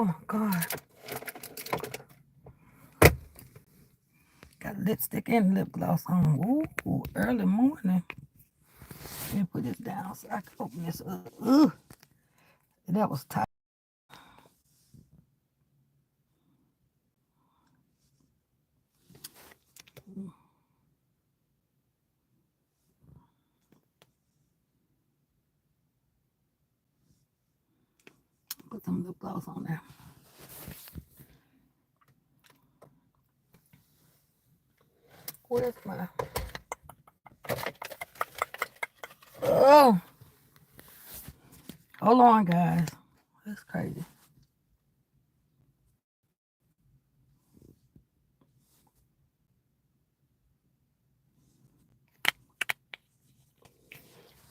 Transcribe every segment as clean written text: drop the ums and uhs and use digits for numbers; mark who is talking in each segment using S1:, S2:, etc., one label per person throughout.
S1: Oh my God. Got lipstick and lip gloss on. Ooh, early morning. Let me put this down so I can open this up. Ugh. That was tight. Put some lip gloss on there. Where's my... Oh! Hold on, guys. That's crazy.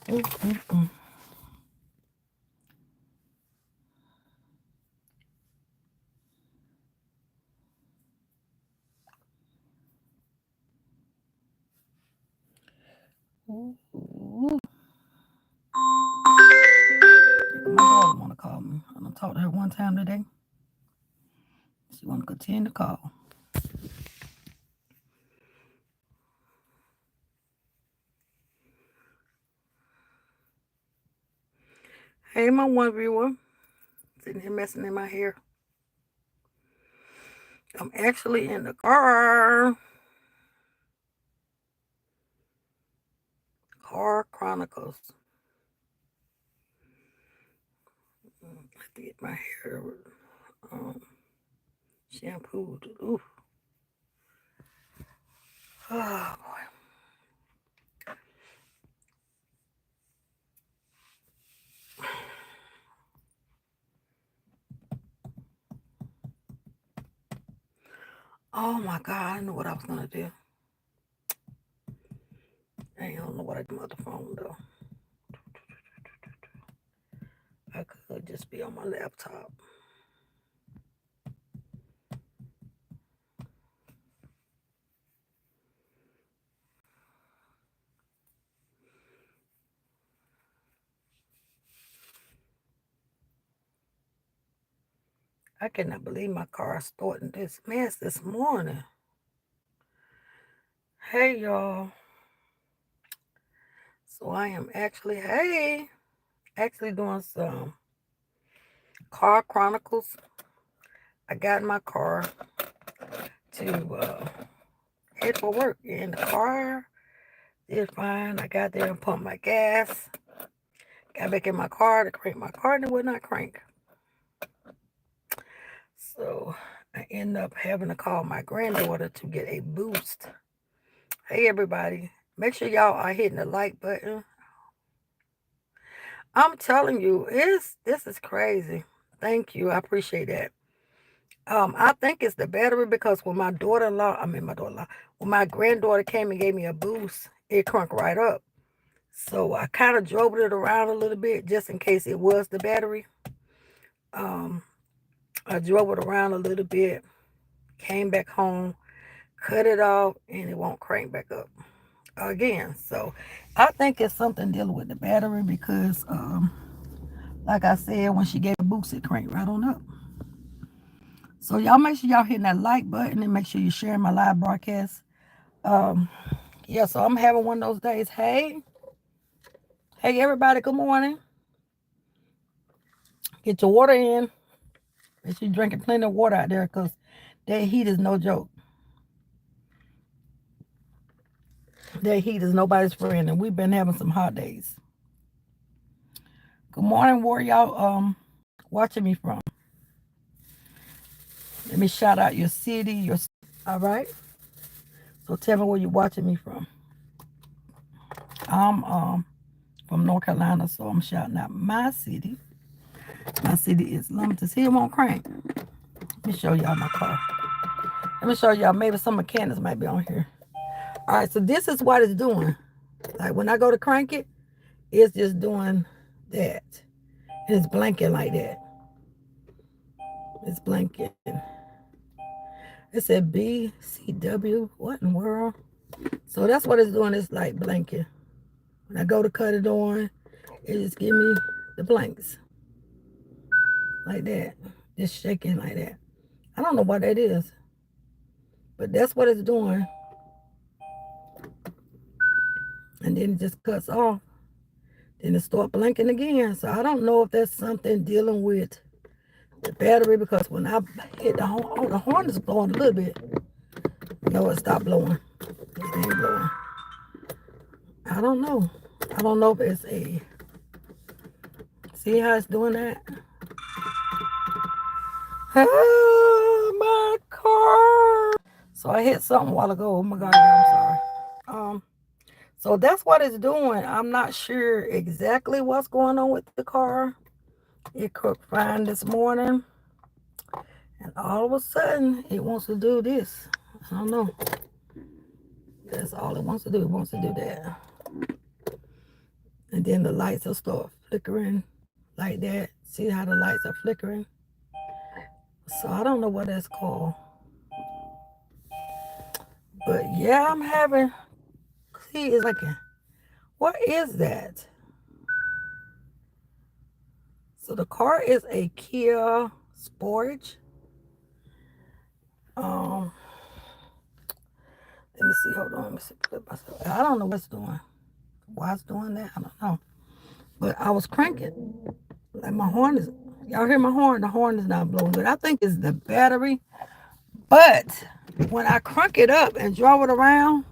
S1: Mm-mm-mm. Ooh. My daughter want to call me. I'm going to talk to her one time today. She want to continue to call. Hey, my one viewer. Sitting here messing in my hair. I'm actually in the car. Car Chronicles. I have to get my hair shampooed. Ooh. Oh, boy. Oh, my God. I knew what I was going to do. I don't know what I do with the phone, though. I could just be on my laptop. I cannot believe my car starting this mess this morning. Hey, y'all. So I am actually doing some Car Chronicles. I got in my car to head for work. In the car, did fine. I got there and pumped my gas. Got back in my car to crank my car, and it would not crank. So I ended up having to call my granddaughter to get a boost. Hey, everybody. Make sure y'all are hitting the like button. I'm telling you, this is crazy. Thank you. I appreciate that. I think it's the battery because when my when my granddaughter came and gave me a boost, it cranked right up. So I kind of drove it around a little bit just in case it was the battery. I drove it around a little bit, came back home, cut it off, and it won't crank back up again. So I think it's something dealing with the battery because, like I said, when she gave a boost, it cranked right on up. So y'all make sure y'all hitting that like button and make sure you're sharing my live broadcast. Yeah, so I'm having one of those days. Hey, everybody, good morning. Get your water in. Make sure you're drinking plenty of water out there because that heat is no joke. That heat is nobody's friend, and we've been having some hot days. Good morning, where y'all watching me from? Let me shout out your city, all right? So tell me where you're watching me from. I'm from North Carolina, so I'm shouting out my city. My city is Lumberton. See, it won't crank. Let me show y'all my car. Let me show y'all. Maybe some mechanics might be on here. All right, so this is what it's doing. Like when I go to crank it, it's just doing that. And it's blinking like that. It's blinking. It said BCW. What in the world? So that's what it's doing. It's like blinking. When I go to cut it on, it just give me the blanks. Like that. Just shaking like that. I don't know what that is, but that's what it's doing. And then it just cuts off. Then it start blinking again. So I don't know if that's something dealing with the battery, because when I hit the horn, oh, the horn is blowing a little bit. No, it stopped blowing. It ain't blowing. I don't know. I don't know if it's a... See how it's doing that? Oh, my car. So I hit something a while ago. Oh my God, I'm sorry. So that's what it's doing. I'm not sure exactly what's going on with the car. It cooked fine this morning, and all of a sudden it wants to do this. I don't know. That's all it wants to do. It wants to do that. And then the lights will start flickering like that. See how the lights are flickering? So I don't know what that's called. But yeah, I'm having... See, it's like... What is that? So the car is a Kia Sportage. Let me see. Hold on. Let me see. I don't know what's doing. Why it's doing that? I don't know. But I was cranking. Like my horn is... Y'all hear my horn? The horn is not blowing good. I think it's the battery. But when I crank it up and draw it around,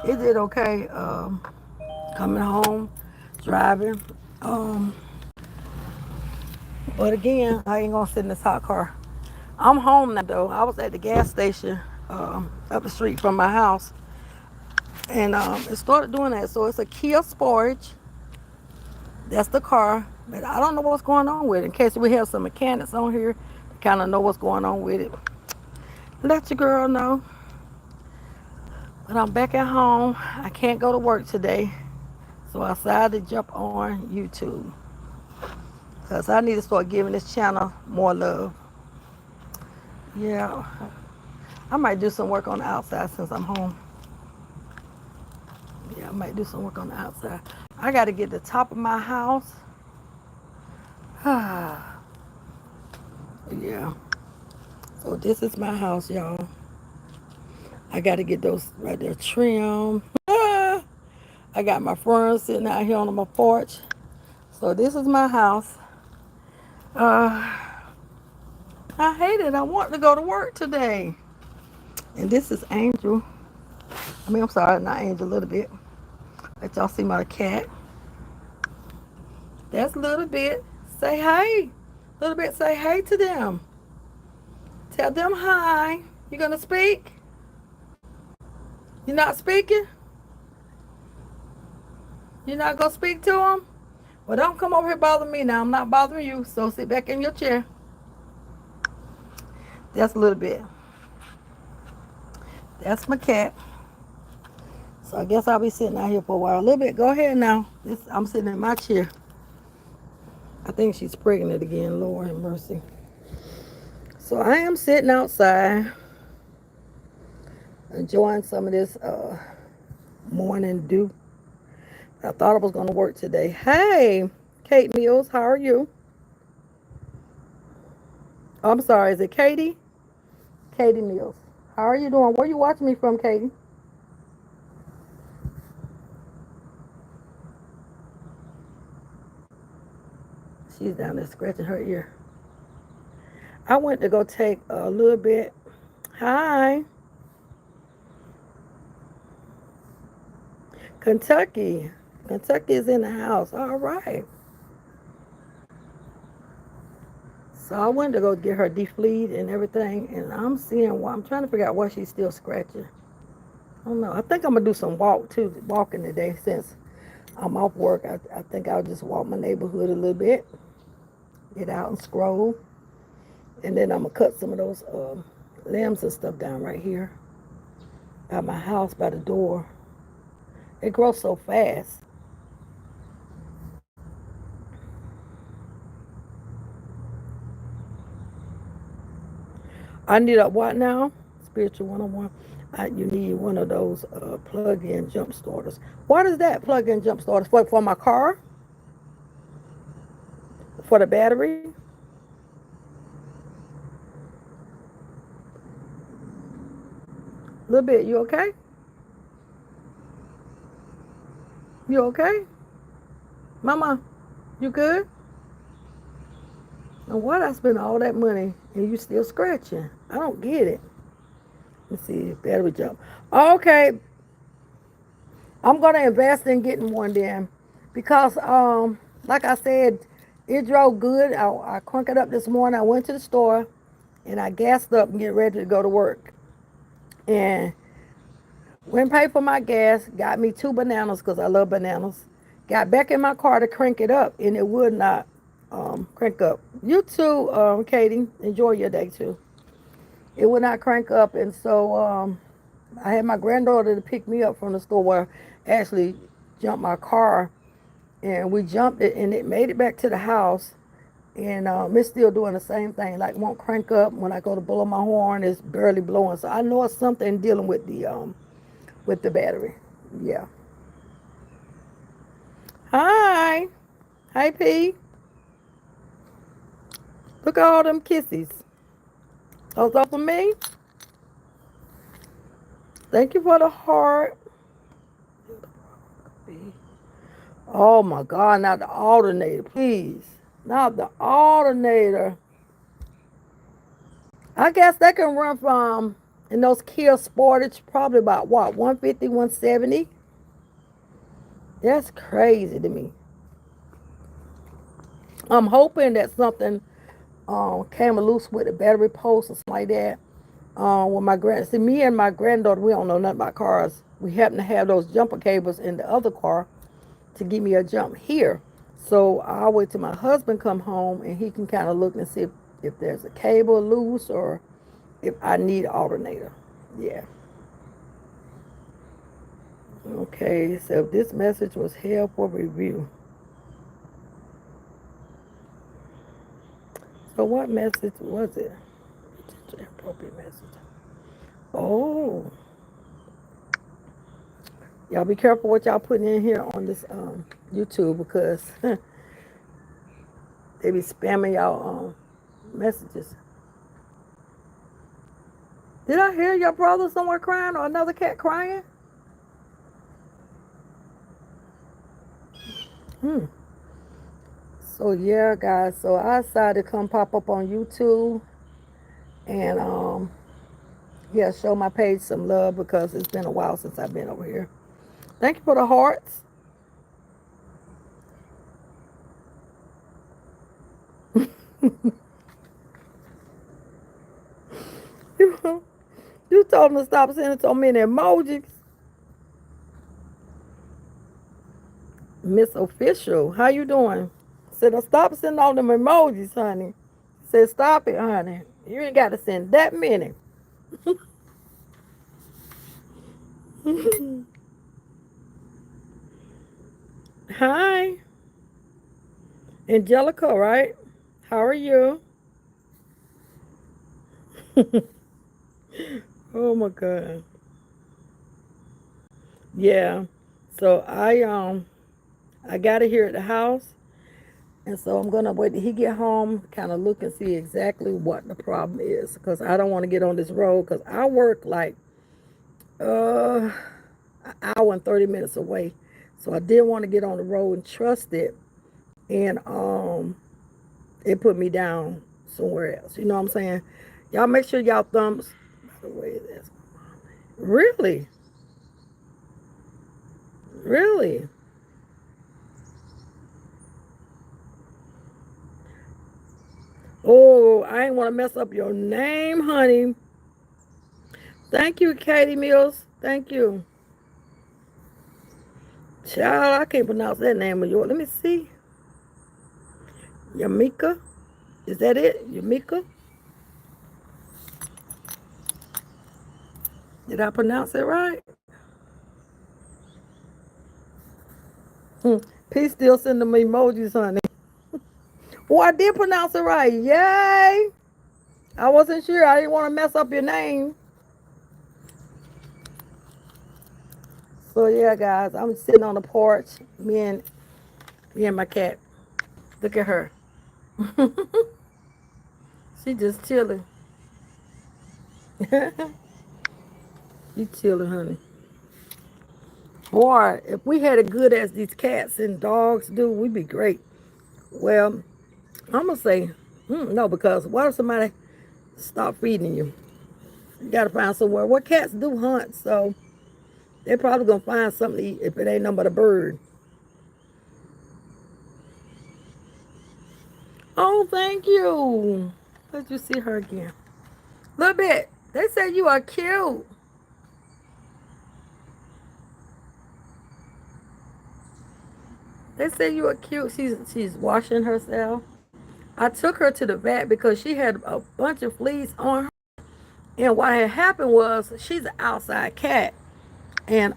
S1: it did okay. Coming home, driving. But again, I ain't gonna sit in this hot car. I'm home now though. I was at the gas station up the street from my house, and it started doing that. So it's a Kia Sportage. That's the car, but I don't know what's going on with it. In case we have some mechanics on here to kind of know what's going on with it, let your girl know. But I'm back at home. I can't go to work today, so I decided to jump on YouTube because I need to start giving this channel more love. Yeah, I might do some work on the outside since I'm home. Yeah, I might do some work on the outside. I got to get the top of my house. Yeah. So this is my house, y'all. I got to get those right there trimmed. I got my ferns sitting out here on my porch. So this is my house. I hate it. I want to go to work today. And this is Angel. I'm sorry, not Angel, a little bit. Let y'all see my cat. That's a little bit. Say hey. A little bit, say hey to them. Tell them hi. You gonna speak? You're not speaking? You're not gonna speak to them? Well, don't come over here bother me now. I'm not bothering you, so sit back in your chair. That's a little bit. That's my cat. So I guess I'll be sitting out here for a while. A little bit. Go ahead now. I'm sitting in my chair. I think she's pregnant again. Lord have mercy. So I am sitting outside, enjoying some of this morning dew. I thought I was going to work today. Hey, Kate Mills, how are you? Oh, I'm sorry. Is it Katie? Katie Mills. How are you doing? Where are you watching me from, Katie? She's down there scratching her ear. I went to go take a little bit. Hi. Kentucky. Kentucky is in the house. All right. So I went to go get her defleed and everything, and I'm seeing why. I'm trying to figure out why she's still scratching. I don't know. I think I'm gonna do some walking today since I'm off work. I think I'll just walk my neighborhood a little bit, get out and scroll, and then I'm gonna cut some of those limbs and stuff down right here by my house, by the door. It grows so fast. I need a what now? Spiritual 101. You need one of those plug-in jump starters. What is that plug-in jump starters? For my car? For the battery? little bit. You okay? You okay? Mama, you good? And what I spent all that money and you still scratching? I don't get it. Let's see, battery jump. Okay, I'm gonna invest in getting one then, because like I said, it drove good. I cranked it up this morning. I went to the store and I gassed up and get ready to go to work. And went and paid for my gas. Got me 2 bananas because I love bananas. Got back in my car to crank it up and it would not crank up. You too, Katie. Enjoy your day too. It would not crank up, and so I had my granddaughter to pick me up from the store where I actually jumped my car, and we jumped it, and it made it back to the house, and it's still doing the same thing, like won't crank up. When I go to blow my horn, it's barely blowing. So I know it's something dealing with the battery. Yeah. Hi. Hi, P. Look at all them kisses. Those are for me. Thank you for the heart. Oh my God, not the alternator, please. Not the alternator. I guess they can run from, in those Kia Sportage, probably about what, 150, 170? That's crazy to me. I'm hoping that something came loose with the battery post or something like that. When see, me and my granddaughter, we don't know nothing about cars. We happen to have those jumper cables in the other car to give me a jump here. So I'll wait till my husband come home and he can kind of look and see if there's a cable loose or if I need an alternator. Yeah. Okay, so this message was held for review. So what message was it? Appropriate message. Oh. Y'all be careful what y'all putting in here on this YouTube, because they be spamming y'all messages. Did I hear your brother somewhere crying or another cat crying? So yeah, guys. So I decided to come pop up on YouTube and yeah, show my page some love, because it's been a while since I've been over here. Thank you for the hearts. You told them to stop sending so many emojis. Miss Official, how you doing? Said, stop sending all them emojis, honey. Said, stop it, honey. You ain't got to send that many. Hi. Angelica, right? How are you? Oh my God. Yeah. So I got it here at the house. And so I'm gonna wait till he get home, kind of look and see exactly what the problem is, because I don't want to get on this road, because I work like an hour and 30 minutes away. So I didn't want to get on the road and trust it, and it put me down somewhere else. You know what I'm saying? Y'all make sure y'all thumbs. By the way, that's really, really. Oh, I ain't want to mess up your name, honey. Thank you, Katie Mills. Thank you. Child, I can't pronounce that name of yours. Let me see. Yamika? Is that it? Yamika? Did I pronounce it right? P still sending me emojis, honey. Oh, I did pronounce it right. Yay! I wasn't sure. I didn't want to mess up your name. So yeah, guys, I'm sitting on the porch. Me and my cat. Look at her. She just chilling. You chilling, honey. Boy, if we had it good as these cats and dogs do, we'd be great. Well, I'm gonna say no, because what if somebody stop feeding you? You gotta find somewhere. What cats do hunt, so they're probably gonna find something to eat if it ain't nothing but a bird. Oh, thank you. Let you see her again. Little bit. They said you are cute. They said you are cute. She's washing herself. I took her to the vet because she had a bunch of fleas on her. And what had happened was she's an outside cat. And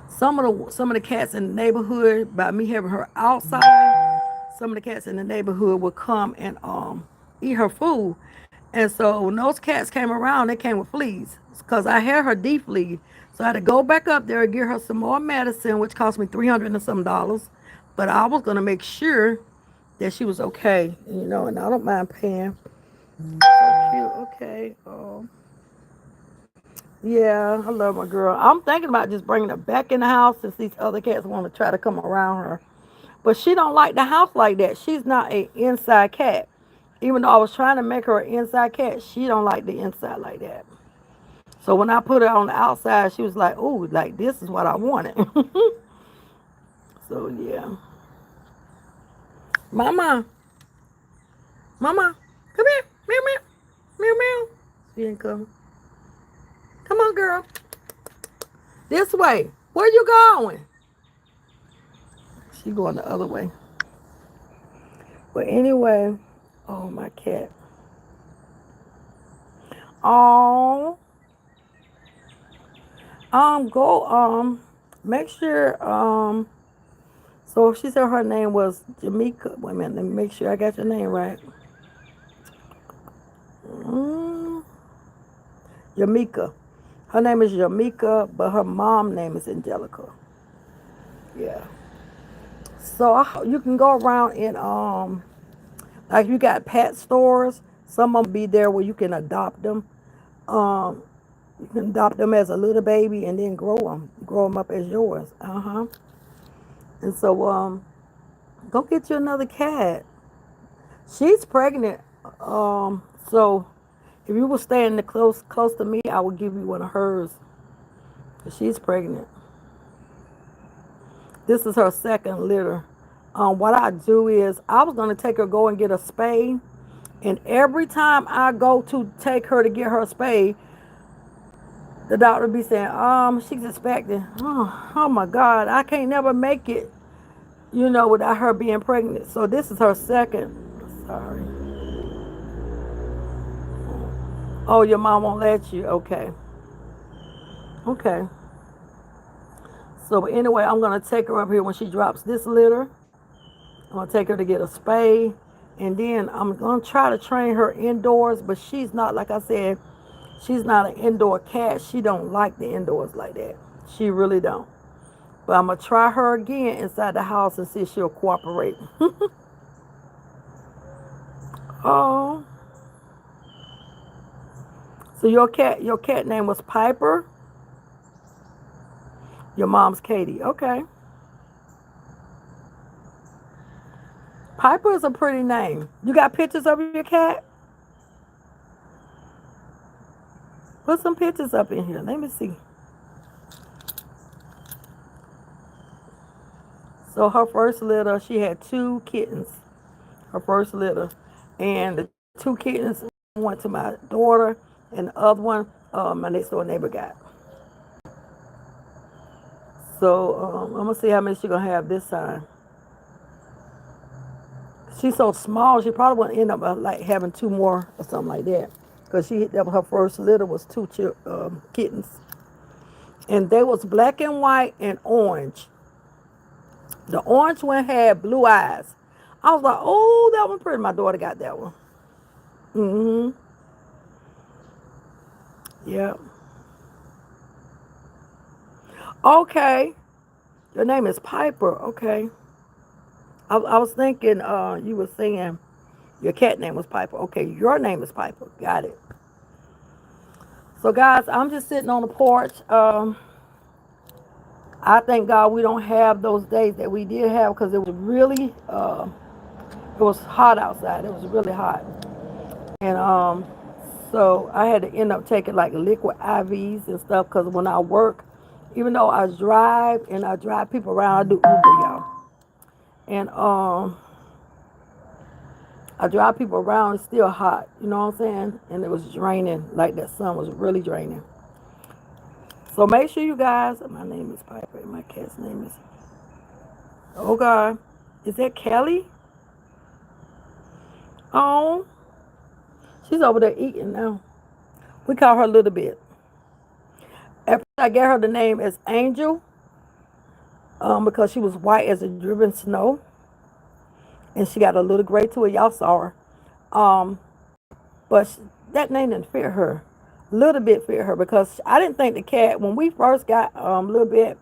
S1: some of the cats in the neighborhood, by me having her outside, some of the cats in the neighborhood would come and eat her food. And so when those cats came around, they came with fleas because I had her defleed. So I had to go back up there and give her some more medicine, which cost me $300 and some dollars. But I was gonna make sure that she was okay, and I don't mind paying. So cute. Okay. Yeah, I love my girl. I'm thinking about just bringing her back in the house since these other cats want to try to come around her. But she don't like the house like that. She's not an inside cat. Even though I was trying to make her an inside cat, she don't like the inside like that. So when I put her on the outside, she was like, "Oh, like this is what I wanted." So yeah, Mama, Mama, come here, meow meow, meow meow. She didn't come. Come on, girl. This way. Where you going? She going the other way. But anyway, oh my cat. Oh, go make sure so she said her name was Jamaica. Wait a minute, let me make sure I got your name right. Mm, Jamaica. Her name is Jamaica, but her mom name is Angelica. Yeah. So you can go around in like you got pet stores. Some of them be there where you can adopt them. Um, you can adopt them as a little baby and then grow them up as yours. And so go get you another cat. She's pregnant. So if you were staying close to me, I would give you one of hers. She's pregnant. This is her second litter. What I do is I was gonna take her go and get a spay, and every time I go to take her to get her spay, the doctor be saying, she's expecting. Oh my God, I can't never make it, without her being pregnant. So this is her second. Sorry. Oh, your mom won't let you. Okay. Okay. So anyway, I'm gonna take her up here when she drops this litter. I'm gonna take her to get a spay, and then I'm gonna try to train her indoors. But she's not, like I said, she's not an indoor cat. She don't like the indoors like that. She really don't. But I'm gonna try her again inside the house and see if she'll cooperate. Oh, so your cat name was Piper. Your mom's Katie. Okay. Piper is a pretty name. You got pictures of your cat? Put some pictures up in here. Let me see. So her first litter, she had two kittens. Her first litter, and the two kittens went to my daughter, and the other one, my next door neighbor got. So I'm gonna see how many she's gonna have this time. She's so small, she probably won't end up like having two more or something like that, because her first litter was two kittens, and they was black and white and orange. The orange one had blue eyes. I was like, oh, that one pretty. My daughter got that one. Mm-hmm. Yeah. Okay. Your name is Piper. Okay. I was thinking you were saying your cat name was Piper. Okay, your name is Piper. Got it. So guys, I'm just sitting on the porch. I thank God we don't have those days that we did have because it was really it was hot outside. It was really hot. And so I had to end up taking like liquid IVs and stuff because when I work, even though I drive and I drive people around, I do Uber, y'all. And I drive people around, it's still hot, you know what I'm saying? And it was draining, like that sun was really draining. So make sure you guys, my name is Piper, my cat's name is, oh God, is that Kelly? Oh, she's over there eating now. We call her a little bit. At first I gave her the name as Angel, because she was white as the driven snow. And she got a little gray to it. Y'all saw her. Um, but that name didn't fit her. A little bit fit her because I didn't think the cat, when we first got a little bit,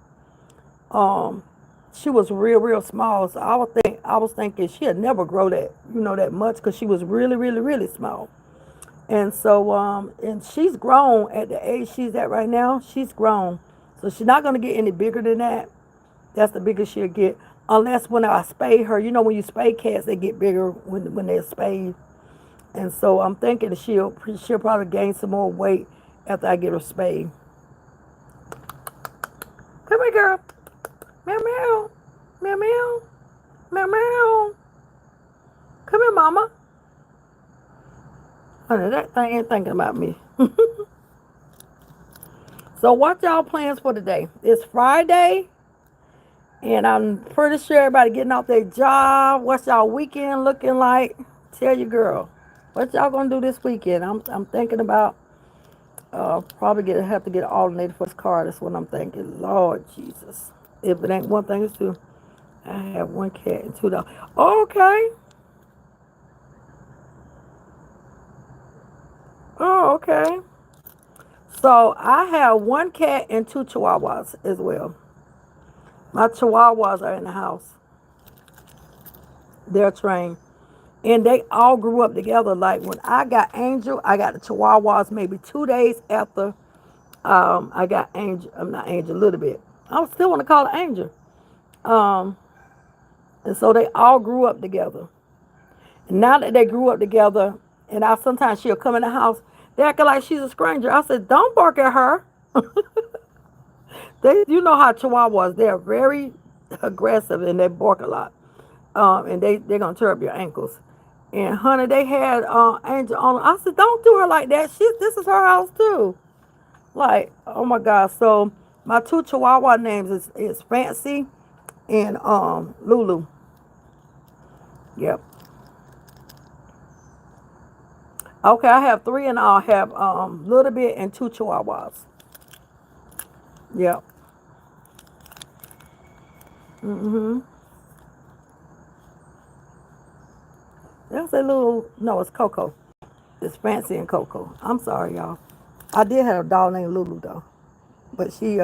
S1: she was real small. So I was thinking she'd never grow that, that much because she was really small. And so, and she's grown at the age she's at right now. She's grown. So she's not going to get any bigger than that. That's the biggest she'll get. Unless when I spay her, when you spay cats, they get bigger when they're spayed. And so I'm thinking she'll probably gain some more weight after I get her spayed. Come here, girl. Meow, meow. Meow, meow. Meow, meow. Come here, mama. Honey, that thing ain't thinking about me. So what y'all plans for today? It's Friday. And I'm pretty sure everybody getting off their job. What's y'all weekend looking like? Tell your girl. What y'all gonna do this weekend? I'm thinking about probably have to get an alternator for this car. That's what I'm thinking. Lord Jesus. If it ain't one thing, it's two. I have one cat and two dogs. Okay. Oh, okay. So I have one cat and two chihuahuas as well. My chihuahuas are in the house. They're trained. And they all grew up together. Like when I got Angel, I got the chihuahuas maybe 2 days after I got Angel. I'm not Angel, a little bit. I still want to call it Angel. And so they all grew up together. And now that they grew up together, and sometimes she'll come in the house, they acting like she's a stranger. I said, don't bark at her. You know how chihuahuas, they're very aggressive and they bark a lot. And they're going to tear up your ankles. And honey, they had Angel on. I said, don't do her like that. This is her house too. Like, oh my God. So my two Chihuahua names is Fancy and Lulu. Yep. Okay, I have three and I'll have Little Bit and two Chihuahuas. Yep. That's a little, no, it's Coco. It's Fancy and Coco. I'm sorry, y'all. I did have a dog named Lulu though, but she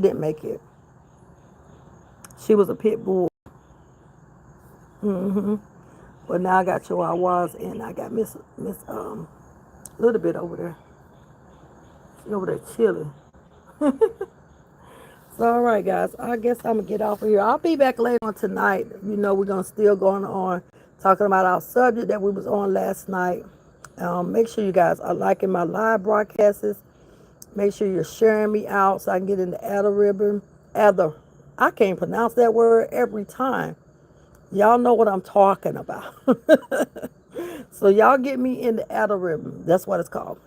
S1: didn't make it. She was a pit bull. But now I got Chihuahuas and I got Miss Little Bit over there. She over there chilling. So all right, guys. I guess I'm gonna get off of here. I'll be back later on tonight. We're gonna still going on talking about our subject that we was on last night. Make sure you guys are liking my live broadcasts. Make sure you're sharing me out so I can get in the algorithm. I can't pronounce that word every time. Y'all know what I'm talking about. So y'all get me in the algorithm. That's what it's called.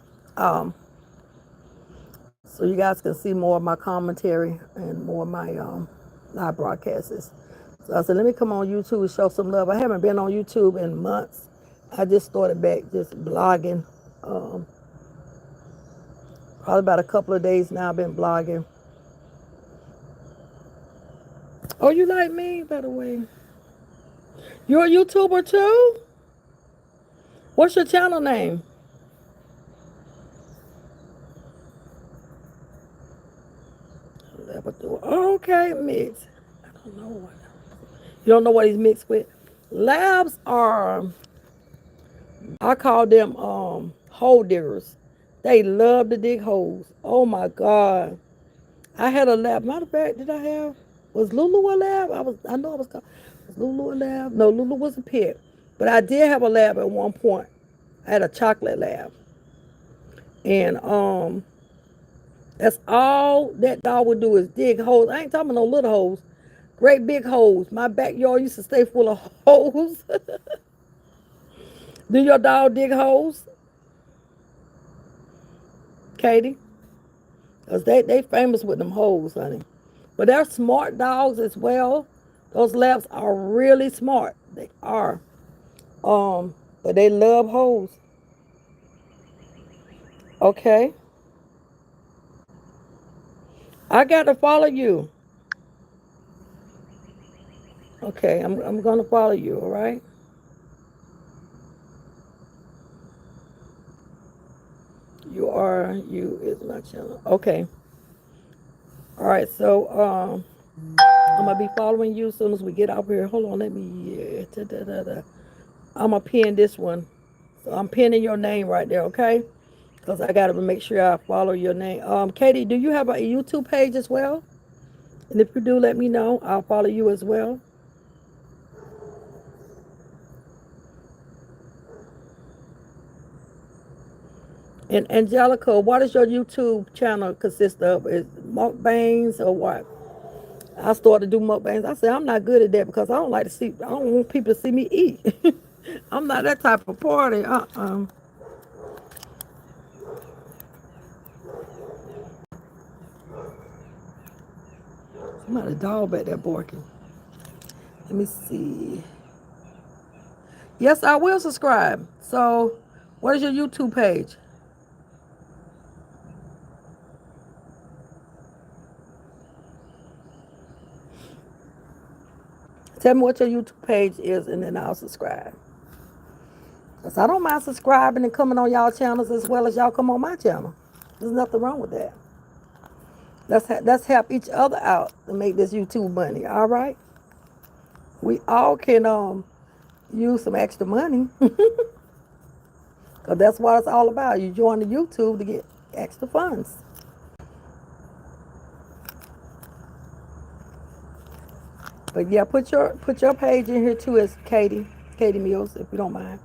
S1: So you guys can see more of my commentary and more of my live broadcasts. So I said, let me come on YouTube and show some love. I haven't been on YouTube in months. I just started back just blogging. Probably about a couple of days now I've been blogging. Oh, you like me, by the way? You're a YouTuber too? What's your channel name? Oh, okay, mix. I don't know what. You don't know what he's mixed with? Labs are, I call them hole diggers. They love to dig holes. Oh my God. I had a lab. Matter of fact, did I have, was Lulu a lab? I know I was called, was Lulu a lab? No, Lulu was a pit. But I did have a lab at one point. I had a chocolate lab. And that's all that dog would do is dig holes. I ain't talking about no little holes. Great big holes. My backyard used to stay full of holes. Do your dog dig holes, Katie? Because they famous with them holes, honey. But they're smart dogs as well. Those labs are really smart. They are. But they love holes. Okay. I got to follow you. Okay, I'm gonna follow you, all right? You is my channel. Okay. All right, so I'm gonna be following you as soon as we get out here. Hold on, let me, yeah, I'm gonna pin this one. So I'm pinning your name right there, okay? Because I gotta make sure I follow your name. Katie, do you have a YouTube page as well? And if you do, let me know. I'll follow you as well. And Angelica, what does your YouTube channel consist of? Is mukbangs or what? I started to do mukbangs. I said I'm not good at that because I don't like to see. I don't want people to see me eat. I'm not that type of party. Somebody dog back there barking. Let me see. Yes, I will subscribe. So, what is your YouTube page? Tell me what your YouTube page is, and then I'll subscribe. Cause I don't mind subscribing and coming on y'all channels as well as y'all come on my channel. There's nothing wrong with that. Let's help each other out to make this YouTube money. All right. We all can use some extra money. Cause that's what it's all about. You join the YouTube to get extra funds. But yeah, put your page in here too as Katie Mills, if you don't mind.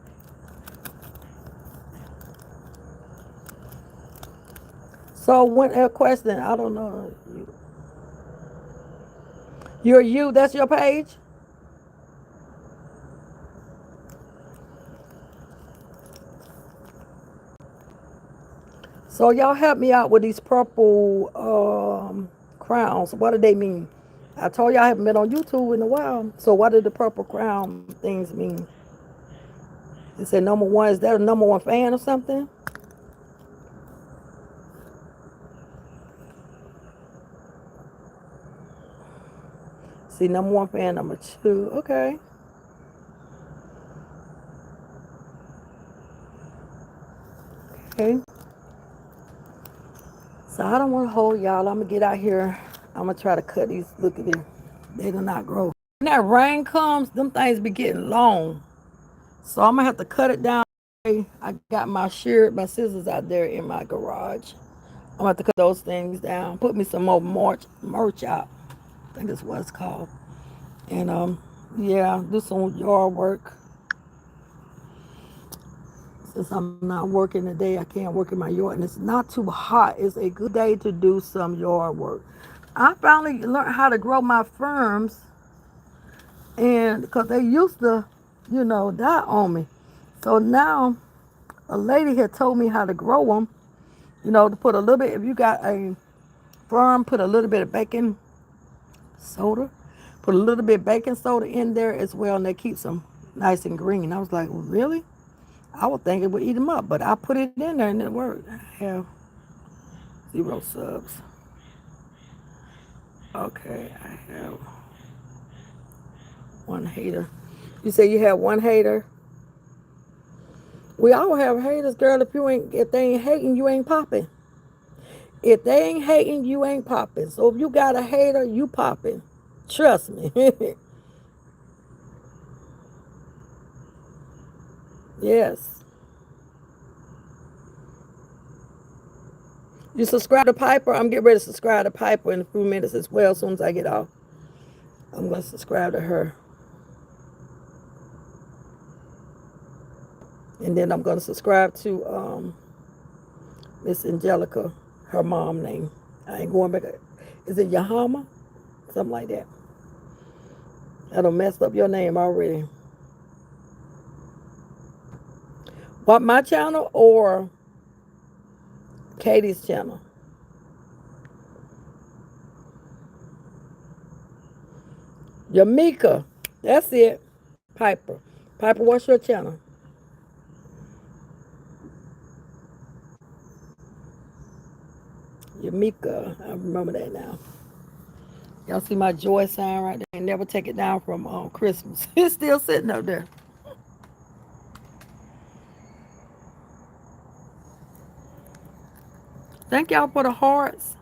S1: So one question, I don't know. You're you. That's your page. So y'all help me out with these purple crowns. What do they mean? I told y'all I haven't been on YouTube in a while. So what do the purple crown things mean? It said number one. Is that a number one fan or something? See, number one fan, number two. Okay. Okay. So I don't want to hold y'all. I'm gonna get out here. I'm gonna try to cut these. Look at them. They're gonna not grow. When that rain comes, them things be getting long. So I'm gonna have to cut it down. I got my scissors out there in my garage. I'm gonna have to cut those things down. Put me some more merch out. I think that's what it's called. And yeah, do some yard work. Since I'm not working today, I can't work in my yard, and it's not too hot. It's a good day to do some yard work. I finally learned how to grow my ferns, and because they used to, die on me. So now a lady had told me how to grow them. To put a little bit. If you got a fern, put a little bit of baking soda. Put a little bit of baking soda in there as well, and that keeps them nice and green. I was like, well, really? I would think it would eat them up, but I put it in there and it worked. I have 0 subs. Okay, I have 1 hater. You say you have 1 hater? We all have haters, girl. If they ain't hating, you ain't popping. If they ain't hating, you ain't popping. So if you got a hater, you popping. Trust me. Yes. You subscribe to Piper? I'm getting ready to subscribe to Piper in a few minutes as well. As soon as I get off, I'm going to subscribe to her. And then I'm going to subscribe to Miss Angelica, her mom name. I ain't going back. Is it Yahama? Something like that. I done messed up your name already. What, my channel or Katie's channel? Yamika. That's it. Piper. Piper, what's your channel? Yamika. I remember that now. Y'all see my joy sign right there? I never take it down from Christmas. It's still sitting up there. Thank y'all for the hearts.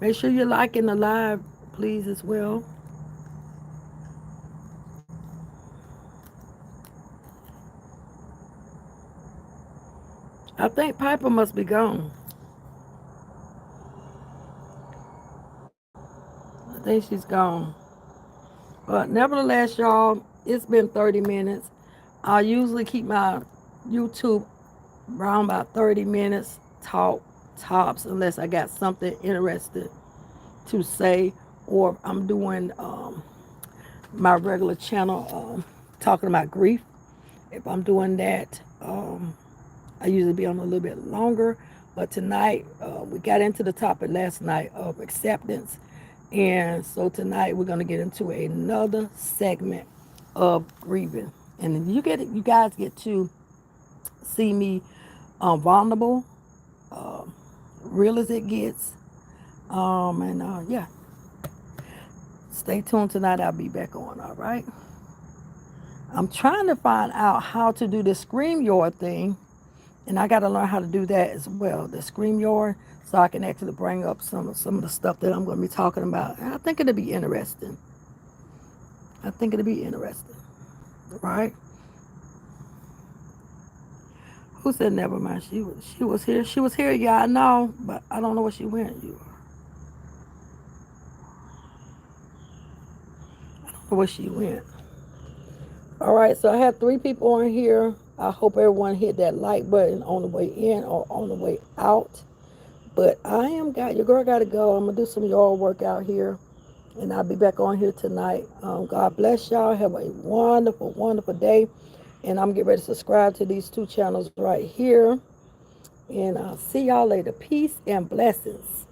S1: Make sure you're liking the live, please, as well. I think Piper must be gone. I think she's gone. But nevertheless, y'all, it's been 30 minutes. I usually keep my YouTube around about 30 minutes talk tops unless I got something interesting to say or I'm doing my regular channel talking about grief. If I'm doing that, I usually be on a little bit longer. But tonight, we got into the topic last night of acceptance. And so tonight we're going to get into another segment of grieving. And you guys get to see me vulnerable, real as it gets. Yeah, stay tuned tonight. I'll be back on. All right. I'm trying to find out how to do this StreamYard thing, and I got to learn how to do that as well. The StreamYard, so I can actually bring up some of the stuff that I'm going to be talking about. And I think it'll be interesting. Right? Who said never mind? She was here. She was here. Yeah, I know, but I don't know where she went. I don't know where she went. All right, so I have 3 people on here. I hope everyone hit that like button on the way in or on the way out. But your girl got to go. I'm going to do some yard work out here. And I'll be back on here tonight. God bless y'all. Have a wonderful, wonderful day. And I'm getting ready to subscribe to these 2 channels right here. And I'll see y'all later. Peace and blessings.